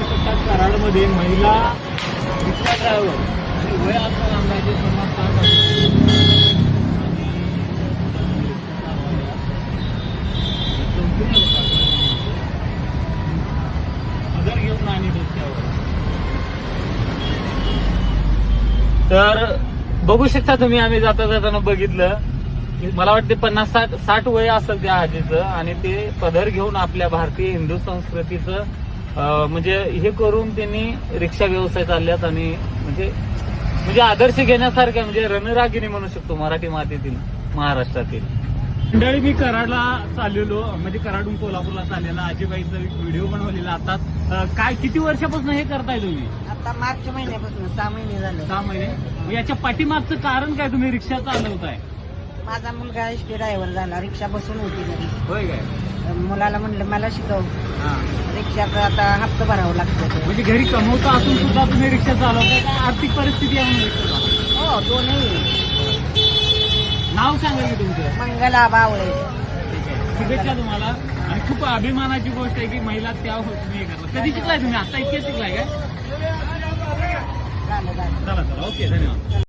शकता कराडमध्ये महिला रिक्षा ड्रायव्हर आणि वय असताना अंदाजे 50-60 वर्ष. पदर घेऊन आणि डोक्यावर. तर बघू शकता तुम्ही, आम्ही जाता जाताना बघितलं, मला वाटते 50-60 वय असेल त्या आजीचं, आणि ते पदर घेऊन आपल्या भारतीय हिंदू संस्कृतीचं म्हणजे हे करून त्यांनी रिक्षा व्यवसाय चालल्यात. आणि म्हणजे आदर्श घेण्यासारख्या, म्हणजे रणरागिणी म्हणू शकतो मराठी मातेतील, महाराष्ट्रातील. मंडळी, मी कराडला चाललेलो, म्हणजे कराडून कोल्हापूरला चाललेला, आजीबाईचा व्हिडिओ बनवलेला. आता काय किती वर्षापासून हे करताय तुम्ही? आता मार्च महिन्यापासून 6 महिने झाले. 6 महिने. याच्या पाठीमागचं कारण काय? तुम्ही रिक्षा चालवताय? माझा मुलगा एसटी ड्रायव्हर झाला, रिक्षा बसून होती घरी. होय काय? मुलाला म्हणलं मला शिकव, हा. रिक्षाचा आता हप्ता भरावा लागतो. म्हणजे घरी कमवता असून सुद्धा तुम्ही रिक्षा चालवताय का? आर्थिक परिस्थिती आहे म्हणून रिक्षा चालवताय? हो, दोन्ही. नाव सांगा की तुमचं? मंगला बावळे. ठीक आहे, शुभेच्छा तुम्हाला. आणि खूप अभिमानाची गोष्ट आहे की महिला त्या तुम्ही हे करता. कधी शिकलाय तुम्ही? आता इतके शिकलाय काय? झालं. चला चला, ओके, धन्यवाद.